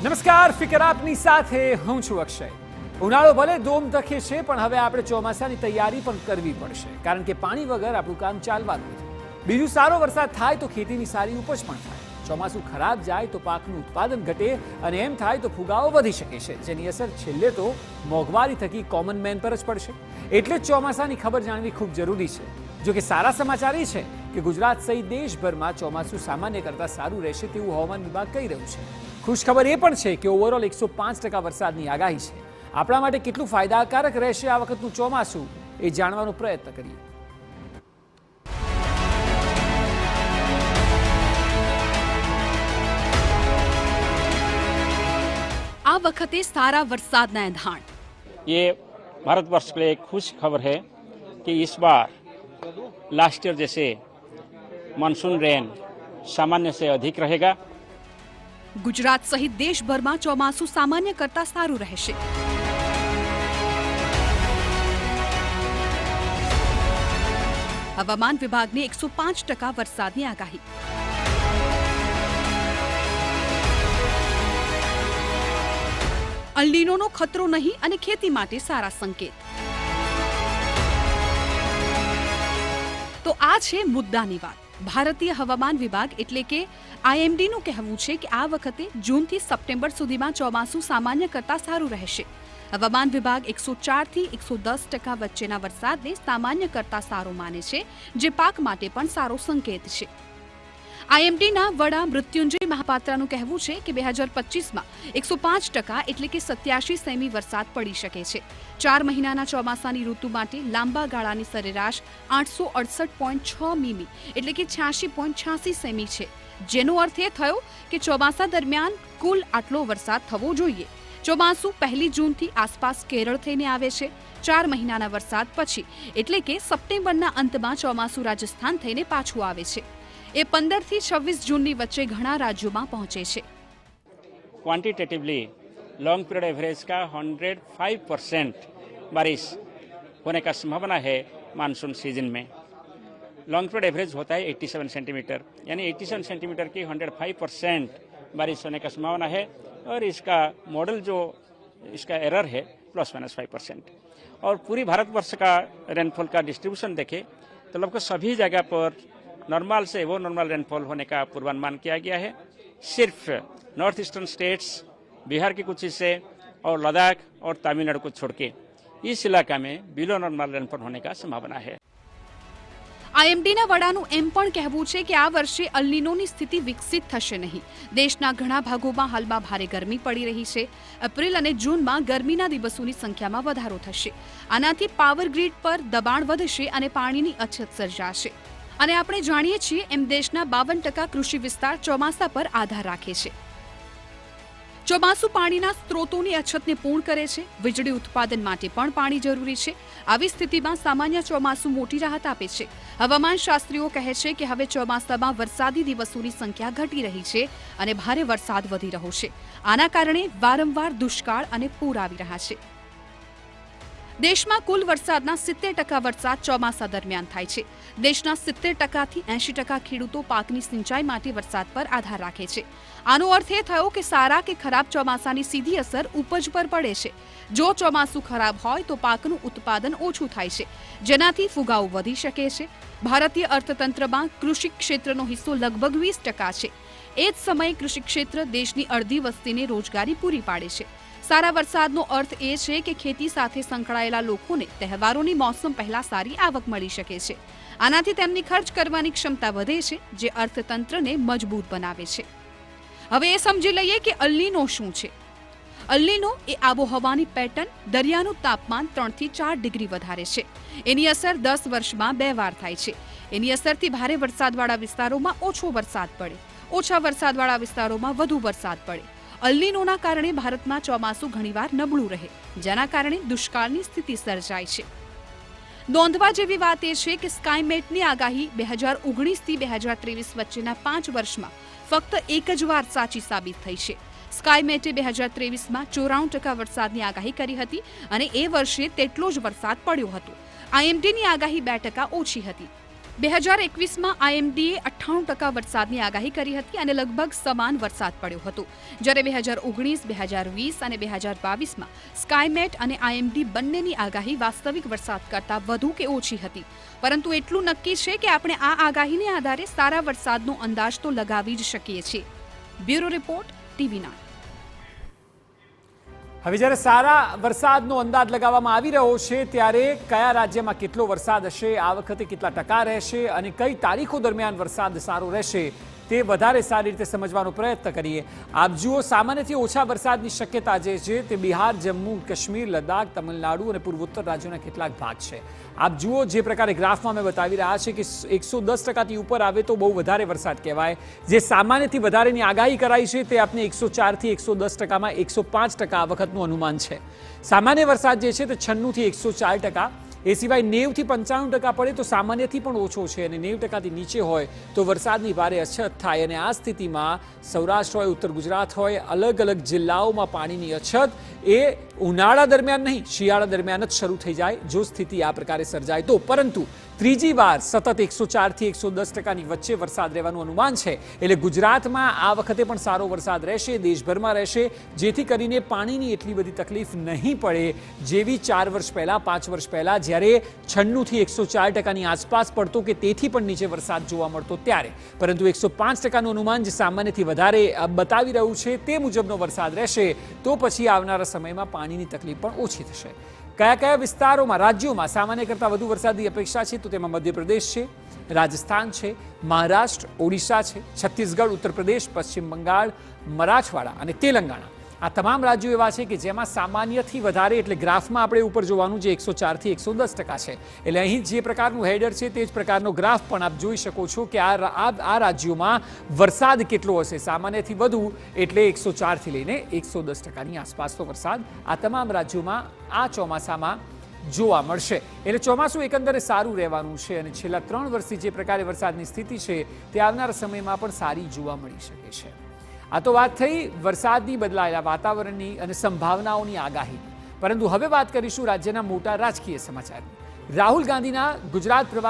નમસ્કાર, ફિકર આપની સાથે હું છું અક્ષય। ઉનાળો ભલે દોમ તખે છે, પણ હવે આપણે ચોમાસાની તૈયારી પણ કરવી પડશે, કારણ કે પાણી વગર આપણું કામ ચાલવાનું નથી। બીજું, સારો વરસાદ થાય તો ખેતીની સારી ઉપજ પણ થાય। ચોમાસું ખરાબ જાય તો પાકનું ઉત્પાદન ઘટે, અને એમ થાય તો ફુગાવો વધી શકે છે, જેની અસર છેલ્લે તો મોંઘવારી થકી કોમન મેન પર જ પડશે। એટલે જ ચોમાસાની ખબર જાણવી ખૂબ જરૂરી છે। જો કે સારા સમાચાર એ છે કે ગુજરાત સહિત દેશભરમાં ચોમાસું સામાન્ય કરતાં સારું રહેશે તેવું હવામાન વિભાગ કહી રહ્યું છે। ખુશખબર એ પણ છે કે ઓવરઓલ 105% વરસાદની આગાહી છે। આપણા માટે કેટલું ફાયદાકારક રહેશે આ વખતનું ચોમાસું, એ જાણવાનો પ્રયત્ન કરીએ। આ વખતે સારા વરસાદના એંધાણ। ये भारतवर्ष के लिए एक खुश खबर है कि इस बार लास्ट ईयर जैसे मानसून रेन सामान्य से अधिक रहेगा। ગુજરાત સહિત દેશભરમાં ચોમાસું સામાન્ય કરતા સારું રહેશે। હવામાન વિભાગની 105% વરસાદની આગાહી। અલ નીનોનો ખતરો નહીં અને ખેતી માટે સારા સંકેત। તો આ છે મુદ્દાની વાત। ભારતીય હવામાન વિભાગ એટલે કે આઈએમડીનું કહેવું છે કે આ વખતે જૂનથી સપ્ટેમ્બર સુધીમાં ચોમાસું સામાન્ય કરતાં સારું રહેશે। હવામાન વિભાગ 104 થી 110% વચ્ચેના વરસાદને સામાન્ય કરતાં સારો માને છે, જે પાક માટે પણ સારો સંકેત છે। આઈએમડીના વડા મૃત્યુંજય મહાપાત્રાનું કહેવું છે કે 2025માં 105% એટલે કે 87 સેમી વરસાદ પડી શકે છે। 4 મહિનાના ચોમાસાની ઋતુ માટે લાંબા ગાળાની સરેરાશ 868.6 મીમી એટલે કે 86.86 સેમી છે, જેનો અર્થ એ થયો કે ચોમાસા દરમિયાન કુલ આટલો વરસાદ થવો જોઈએ। ચોમાસું 1 જૂનથી આસપાસ કેરળ થઈને આવે છે। 4 મહિનાના વરસાદ પછી એટલે કે સપ્ટેમ્બરના અંતમાં ચોમાસું રાજસ્થાન થઈને પાછું આવે છે। એ 15 થી 26 જૂનની વચ્ચે ઘણા રાજ્યોમાં પહોંચે છે। क्वांटिटेटिवली लॉन्ग पीरियड एवरेज का 105% बारिश होने का संभावना है मानसून सीजन में। लॉन्ग पीरियड एवरेज होता है 87 सेंटीमीटर, यानी 87 सेंटीमीटर की 105% बारिश होने का संभावना है। और इसका मॉडल जो इसका एरर है ±5%। और पूरी भारतवर्ष का रेनफॉल का डिस्ट्रीब्यूशन देखें तो लगभग सभी जगह पर नॉर्मल से वो नॉर्मल रेनफॉल होने का पूर्वानुमान किया गया है। सिर्फ नॉर्थ ईस्टर्न स्टेट्स, बिहार के कुछ हिस्से और लद्दाख और तमिलनाडु को छोड़ के इस इलाका में बिलो नॉर्मल रेनफॉल होने का संभावना है। આઈએમડીના વડાનું એમ પણ કહેવું છે કે આ વર્ષે અલ નીનોની સ્થિતિ વિકસિત થશે નહીં। દેશના ઘણા ભાગોમાં હાલમાં ભારે ગરમી પડી રહી છે। એપ્રિલ અને જૂનમાં ગરમીના દિવસોની સંખ્યામાં વધારો થશે। આનાથી પાવર ગ્રીડ પર દબાણ વધશે અને પાણીની અછત સર્જાશે। અને આપણે જાણીએ છીએ એમ દેશના 52% કૃષિ વિસ્તાર ચોમાસા પર આધાર રાખે છે। ચોમાસું પાણીના સ્ત્રોતોની અછતને પૂર્ણ કરે છે। વીજળી ઉત્પાદન માટે પણ પાણી જરૂરી છે। આવી સ્થિતિમાં સામાન્ય ચોમાસું મોટી રાહત આપે છે। હવામાન શાસ્ત્રીઓ કહે છે કે હવે ચોમાસામાં વરસાદી દિવસોની સંખ્યા ઘટી રહી છે અને ભારે વરસાદ વધી રહ્યો છે। આના કારણે વારંવાર દુષ્કાળ અને પૂર આવી રહ્યા છે। દેશમાં કુલ વરસાદના 70% વરસાદ ચોમાસા દરમિયાન થાય છે। દેશના 70% થી 80% ખેડૂતો પાકની સિંચાઈ માટે વરસાદ પર આધાર રાખે છે। આનો અર્થ એ થયો કે સારા કે ખરાબ ચોમાસાની સીધી અસર ઉપજ પર પડે છે। જો ચોમાસું ખરાબ હોય તો પાકનું ઉત્પાદન ઓછું થાય છે, જેનાથી ફુગાવો વધી શકે છે। ભારતીય અર્થતંત્રમાં કૃષિ ક્ષેત્રનો હિસ્સો લગભગ 20% છે। એ જ સમયે કૃષિ ક્ષેત્ર દેશની અડધી વસ્તીને રોજગારી પૂરી પાડે છે। સારા વરસાદનો અર્થ એ છે કે ખેતી સાથે સંકળાયેલા લોકોને તહેવારોની મોસમ પહેલા સારી આવક મળી શકે છે। આનાથી તેમની ખર્ચ કરવાની ક્ષમતા વધે છે, જે અર્થતંત્રને મજબૂત બનાવે છે। હવે એ સમજી લઈએ કે અલ નીનો શું છે। અલ નીનો એ આબોહવાની પેટર્ન, દરિયાનું તાપમાન 3 થી 4 ડિગ્રી વધારે છે। એની અસર 10 વર્ષમાં 2 વાર થાય છે। એની અસરથી ભારે વરસાદવાળા વિસ્તારોમાં ઓછો વરસાદ પડે, ઓછા વરસાદવાળા વિસ્તારોમાં વધુ વરસાદ પડે। અલ નીનોના કારણે ભારતમાં ચોમાસું ઘણીવાર નબળું રહે, જેના કારણે દુષ્કાળની સ્થિતિ સર્જાય છે। નોંધવા જેવી વાત એ છે કે સ્કાયમેટની આગાહી 2019 થી 2023 વચ્ચેના 5 વર્ષમાં ફક્ત એક જ વાર સાચી સાબિત થઈ છે। સ્કાયમેટે 2023માં 94% વરસાદની આગાહી કરી હતી અને એ વર્ષે તેટલો જ વરસાદ પડ્યો હતો। આઈએમડીની આગાહી 2% ઓછી હતી। 2021માં આઈએમડીએ 98% વરસાદની આગાહી કરી હતી અને લગભગ સમાન વરસાદ પડ્યો હતો, જ્યારે 2019, 2020 અને 2022માં સ્કાયમેટ અને આઈએમડી બંનેની આગાહી વાસ્તવિક વરસાદ કરતાં વધુ કે ઓછી હતી. પરંતુ એટલું નક્કી છે કે આપણે આ આગાહીને આધારે સારા વરસાદનો અંદાજ તો લગાવી જ શકીએ છીએ. Bureau report, TV9. હવે જ્યારે સારા વરસાદનો અંદાજ લગાવવામાં આવી રહ્યો છે ત્યારે કયા રાજ્યમાં કેટલો વરસાદ હશે, આ વખતે કેટલા ટકા રહેશે અને કઈ તારીખો દરમિયાન વરસાદ સારો રહેશે તે વધારે સારી રીતે સમજવાનો પ્રયત્ન કરીએ. આપ જુઓ, સામાન્યથી ઓછા વરસાદની શક્યતા જે છે તે બિહાર, જમ્મુ, કાશ્મીર, લદ્દાખ, તમિલનાડુ અને પૂર્વોત્તર રાજ્યોના કેટલાક ભાગ છે. આપ જુઓ, જે પ્રકારે ગ્રાફમાં અમે બતાવી રહ્યા છે કે 110%થી ઉપર આવે તો બહુ વધારે વરસાદ કહેવાય. જે સામાન્યથી વધારેની આગાહી કરાઈ છે તે આપને 104થી 110%માં 105% આ વખતનું અનુમાન છે. સામાન્ય વરસાદ જે છે તે 96થી 104%. એ સિવાય 90થી 95% પડે તો સામાન્યથી પણ ઓછો છે અને 90%થી નીચે હોય તો વરસાદની ભારે અછત થાય. અને આ સ્થિતિમાં સૌરાષ્ટ્ર હોય, ઉત્તર ગુજરાત હોય, અલગ અલગ જિલ્લાઓમાં પાણીની અછત એ ઉનાળા દરમિયાન નહીં, શિયાળા દરમિયાન જ શરૂ થઈ જાય જો સ્થિતિ આ પ્રકારે સર્જાય તો. પરંતુ ત્રીજી વાર સતત 104થી 110%ની વચ્ચે વરસાદ રહેવાનું અનુમાન છે. એટલે ગુજરાતમાં આ વખતે પણ સારો વરસાદ રહેશે, દેશભરમાં રહેશે, જેથી કરીને પાણીની એટલી બધી તકલીફ નહીં પડે જેવી 4 વર્ષ પહેલાં, 5 વર્ષ પહેલાં જ્યારે 96થી 104%ની આસપાસ પડતો કે તેથી પણ નીચે વરસાદ જોવા મળતો ત્યારે. પરંતુ 105%નું અનુમાન જે સામાન્યથી વધારે બતાવી રહ્યું છે તે મુજબનો વરસાદ રહેશે તો પછી આવનારા સમયમાં પાણીની તકલીફ પણ ઓછી થશે. કયા કયા વિસ્તારોમાં, રાજ્યોમાં સામાન્ય કરતાં વધુ વરસાદની અપેક્ષા છે તો તેમાં મધ્યપ્રદેશ છે, રાજસ્થાન છે, મહારાષ્ટ્ર, ઓડિશા છે, છત્તીસગઢ, ઉત્તર પ્રદેશ, પશ્ચિમ બંગાળ, મરાઠવાડા અને તેલંગાણા. આ તમામ રાજ્યો એવા છે કે જેમાં સામાન્યથી વધારે, એટલે ગ્રાફમાં આપણે ઉપર જોવાનું જે 104થી 110% છે. એટલે અહીં જે પ્રકારનું હેડર છે તે જ પ્રકારનો ગ્રાફ પણ આપ જોઈ શકો છો કે આ રાજ્યોમાં વરસાદ કેટલો હશે. સામાન્યથી વધુ એટલે 104થી લઈને 110%ની આસપાસનો વરસાદ આ તમામ રાજ્યોમાં આ ચોમાસામાં જોવા મળશે. એટલે ચોમાસું એકંદરે સારું રહેવાનું છે અને છેલ્લા 3 વર્ષથી જે પ્રકારે વરસાદની સ્થિતિ છે તે આવનારા સમયમાં પણ સારી જોવા મળી શકે છે. આ તો વાત થઈ વરસાદની, બદલાયેલા વાતાવરણની અને સંભાવનાઓની આગાહીની. પરંતુ હવે વાત કરીશું રાજ્યના મોટા રાજકીય સમાચારની. રાહુલ ગાંધીના ગુજરાત પ્રવાસ